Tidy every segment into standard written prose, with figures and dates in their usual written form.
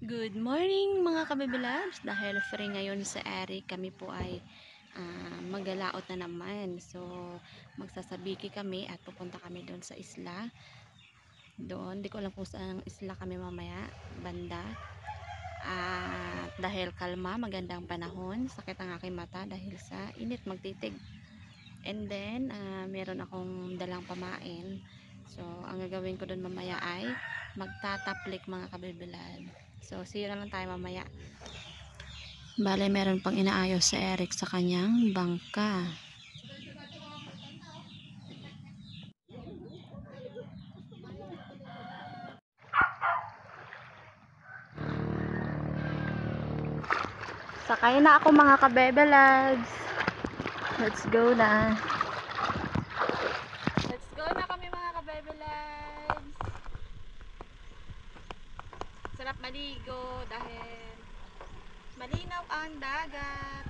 Good morning mga kabibilabs. Dahil free ngayon sa Eric, kami po ay maggalaot na naman. So magsasabiki kami at pupunta kami doon sa isla. Doon, di ko alam kung saan isla kami mamaya, banda. At dahil kalma, magandang panahon, sakit ang aking mata dahil sa init magtitig. And then meron akong dalang pamain. So ang gagawin ko doon mamaya ay magtataplik mga kabibilab. So see you na lang tayo mamaya. Bale, meron pang inaayos sa Eric sa kanyang bangka. Sakay na ako mga kabebe lads. Let's go na. Let's go na kami mga kabebe lads. Sarap maligo dahil malinaw ang dagat.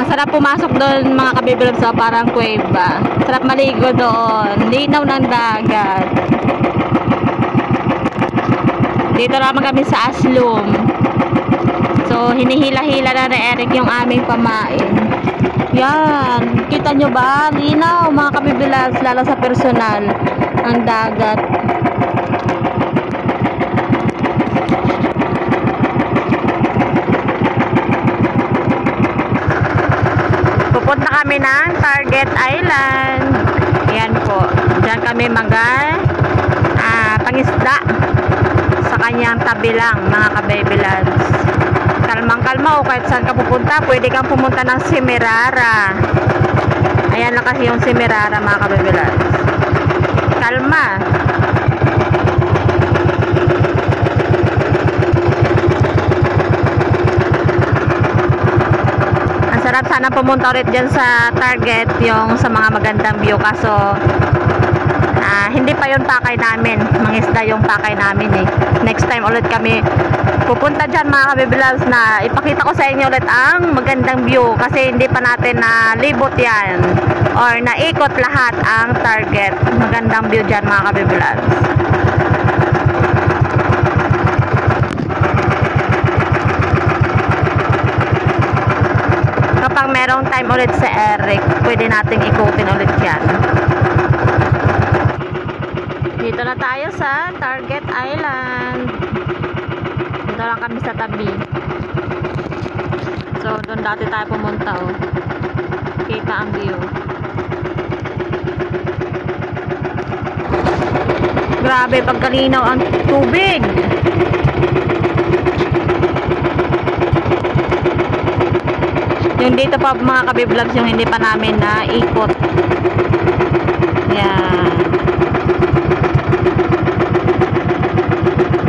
Sarap pumasok doon mga kabibilab sa parang kuweba. Sarap maligo doon. Linaw ng dagat. Dito naman kami sa Aslum. So hinihila-hila na ni Eric yung aming pamain. Yan. Kita nyo ba? Linaw mga kabibilab, lalo sa personal ang dagat. Pupunta kami ng Target Island. Ayan po. Diyan kami pangisda sa kanyang tabi lang mga ka-baby lads. Kalmang-kalma o kahit saan ka pupunta, pwede kang pumunta ng Semirara. Ayan lang kasi yung Semirara mga ka-baby lads. Kalma. Sarap sana pumunta ulit dyan sa Target, yung sa mga magandang view, kaso hindi pa yun pakay namin, mangisda yung pakay namin eh. Next time ulit kami pupunta dyan mga kabibilabs, na ipakita ko sa inyo ulit ang magandang view, kasi hindi pa natin na libot yan or naikot lahat ang Target. Magandang view dyan mga kabibilabs. Kapag merong time ulit sa Eric, pwede nating ikutin ulit yan. Dito na tayo sa Target Island. Dito lang kami sa tabi. So doon dati tayo pumunta oh. Kita ang view. Grabe pagkalinaw ang tubig. Yung dito pa mga kabiblogs, yung hindi pa namin na ikot. Yan.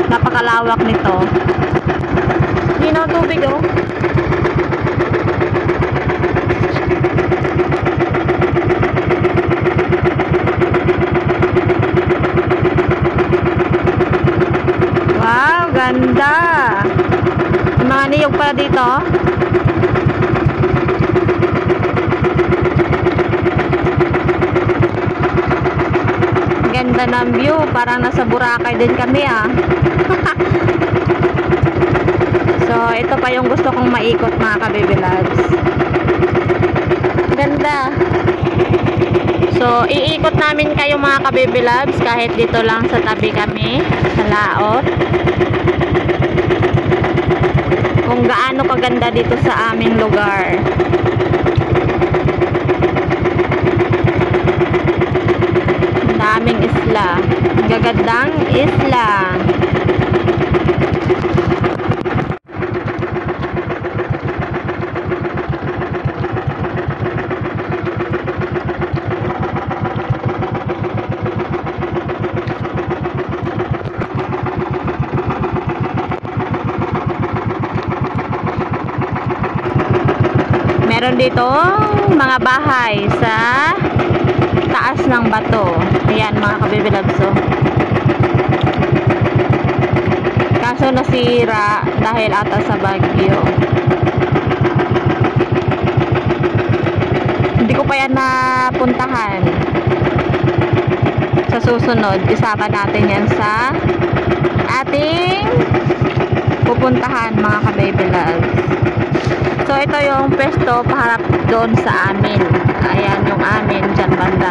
Napakalawak nito. Linaw tubig oh. Wow, ganda. Mga niyog pala dito. Ganda ng view, parang nasa Boracay din kami ah. So ito pa yung gusto kong maikot mga ka-baby lads. Ganda. So iikot namin kayo mga ka-baby lads, kahit dito lang sa tabi kami sa laot, kung gaano kaganda dito sa aming lugar. Daming isla. Gagandang isla. Meron dito mga bahay sa taas ng bato. Ayan mga kabibilabs, oh. Kaso nasira dahil ata sa bagyo. Hindi ko pa yan napuntahan. Sa susunod, isama natin yan sa ating pupuntahan mga ka-baby loves. So ito yung pwesto paharap doon sa amin. Ayan yung amin dyan banda.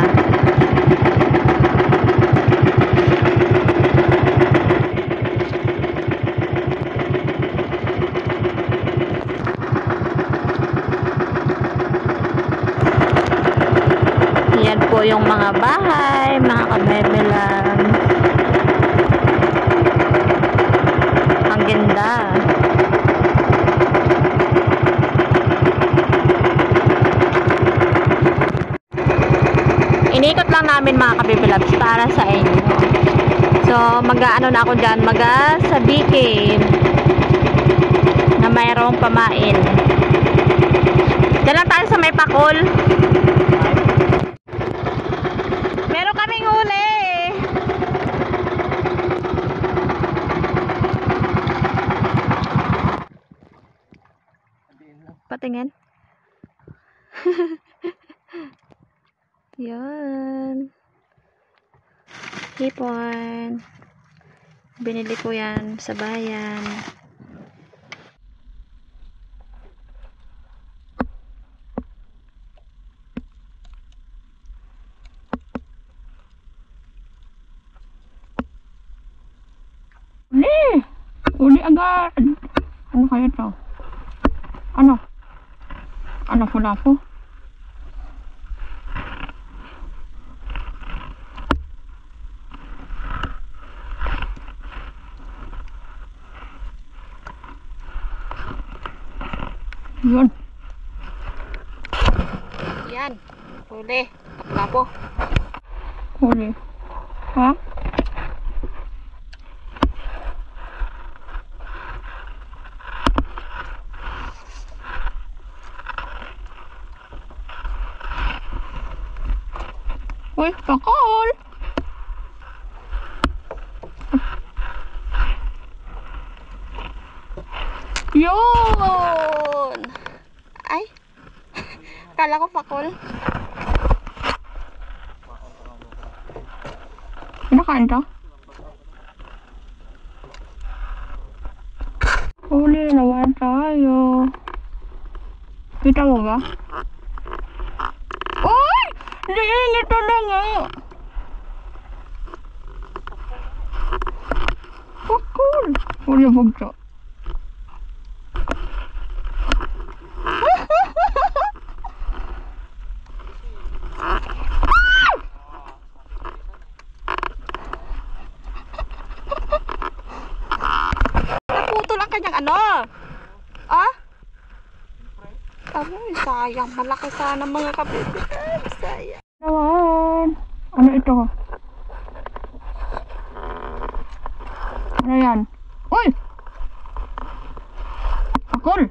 Yan po yung mga bahay mga ka-baby loves. Ang ganda. Inikot lang namin mga ka-baby loves para sa inyo. So mag-aano na ako dyan, mag-sabikin na mayroong pamain. Dyan lang tayo sa may pakol. Meron kaming huli. Patingin. Yan. Hipon. Binili ko yan sa bayan. Uli! Uli agad! Ano kaya ito? Ano? Ano pula po? Yun. Yan. Huli. Lapo. Huli. Ha? Uy, pakol! Yun! Ay! Kala ko pakol. Pinakain to? Huli naman tayo. Kita mo ba? Uy! Diingit na na nga! Pakol! Huli bugso. Naputol ang kanyang ano? Ah? Aray, sayang. Malaki sana mga kabebe. Sayang. Naman! Ano ito? Ano yan? Uy! Pakol!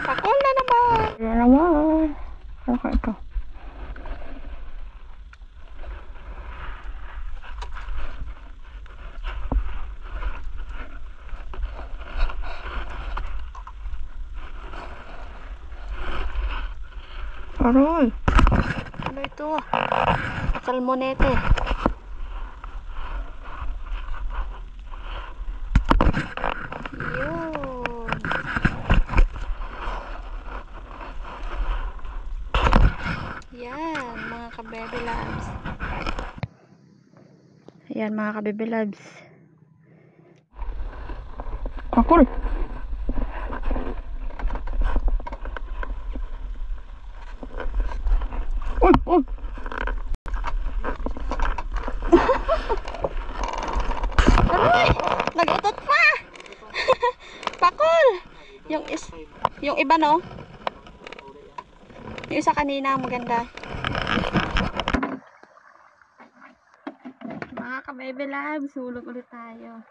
Pakol na naman. Ano naman? Ano kaya ito? Aroy! Ano ito? Salmonete. Yun. Yan, mga ka-baby loves. Ayan, mga ka-baby loves. Pakol! Uy! Uy! Aray! Nag-utot pa! Pakol! Yung iba, no? Yung isa kanina, maganda. ka-baby loves, hulog ulit tayo.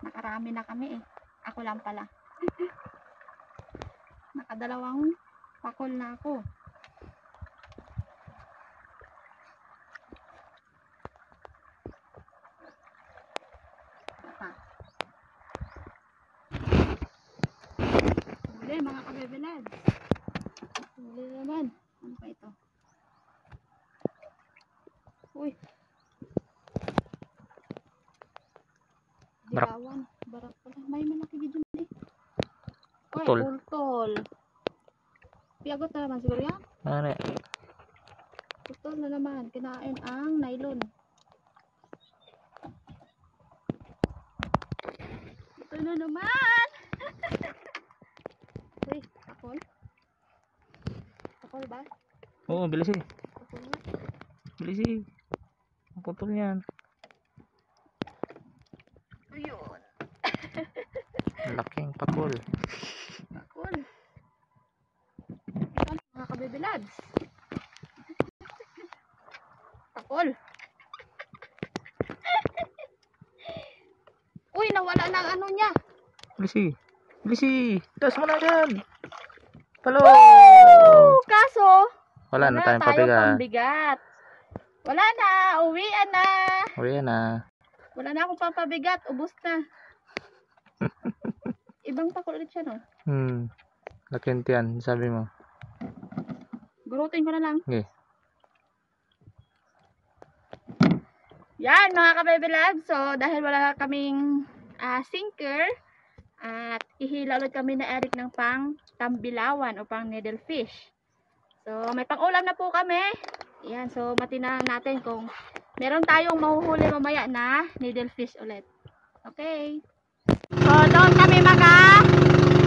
Nakarami na kami eh. Ako lang pala. Nakadalawang pakol na ako. Huli mga ka-baby loves. Huli naman. Ano pa ito? Uy. Barak. Dilawan. Barak pala. May malaki dyan eh. Uy, Tol. ultol. Piagot na naman siguro yan. Ano eh? Ultol na naman. Kinain ang nylon. Ito na naman. Uy, takol. Takol ba? Oo, bilis eh. Takol nga. Bilis eh. Ang putol yan. Ayun. Laking pakol. Takol. Ayan, mga ka-baby lads. Takol. Uy, nawala na ang ano niya. Bilis eh. Bilis eh. Taas mo na dyan. Palo. Kaso, Wala na tayong pabigat. pambigat. Wala na, uwian na. O yan na. Wala na akong pampabigat, ubos na. Ibang pakul ulit siya, no? Laking tiyan, sabi mo. Gurutin ko na lang. Okay. Yan, mga ka-baby loves. So, dahil wala kaming sinker, at ihila ulit kami na Eric ng pang tambilawan o pang needlefish. So, may pang-ulam na po kami. Yan, so matinang natin kung meron tayong mahuhuli mamaya na needlefish ulit. Okay. So, doon kami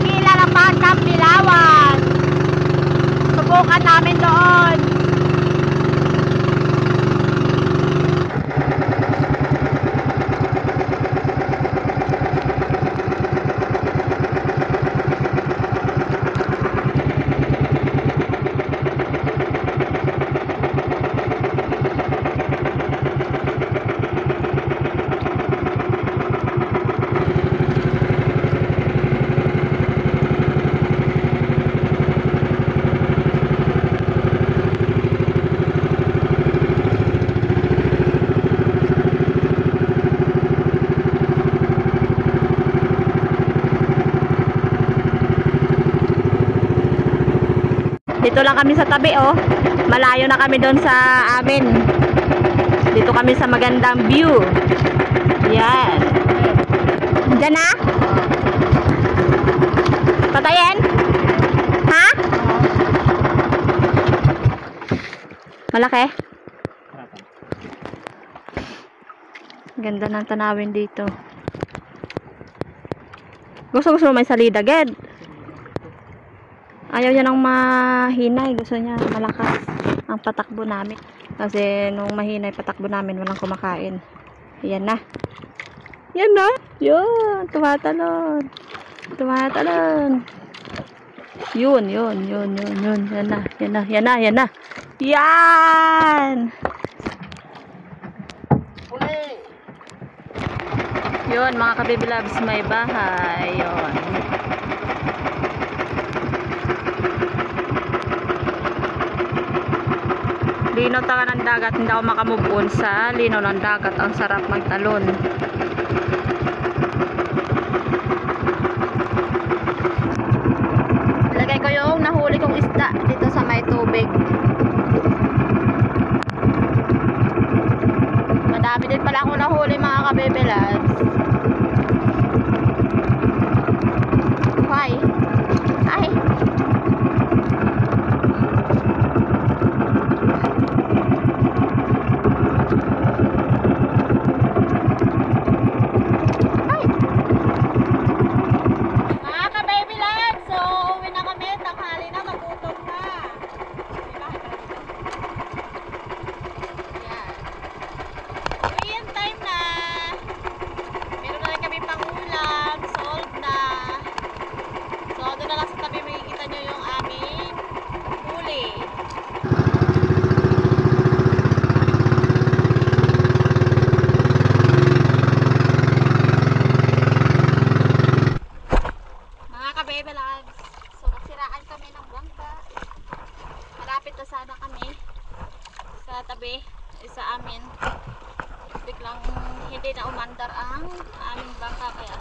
hila ng pang tambilawan. Subukan namin doon. Dito lang kami sa tabi, oh. Malayo na kami doon sa amin. Dito kami sa magandang view. Yan. Diyan na? Patayin? Ha? Malaki? Ganda ng tanawin dito. Gusto mo may salida, Ged? Ayaw niya ng mahinay. Gusto niya malakas ang patakbo namin. Kasi nung mahinay patakbo namin, walang kumakain. Yan na. Yan na. Yun. Tumatalon. Tumatalon. Yun. Yan na. Yan na. Yan. Yun, mga ka-baby loves, may bahay. Yun. Linaw taga ng dagat, hindi ako makamove on sa linaw ng dagat. Ang sarap magtalon. Lagay ko yung nahuli kong isda dito sa may tubig. Madami din pala akong nahuli, mga ka-baby loves. Why? Ay! katabi sa amin. Biglang hindi na umandar ang aming bangka kaya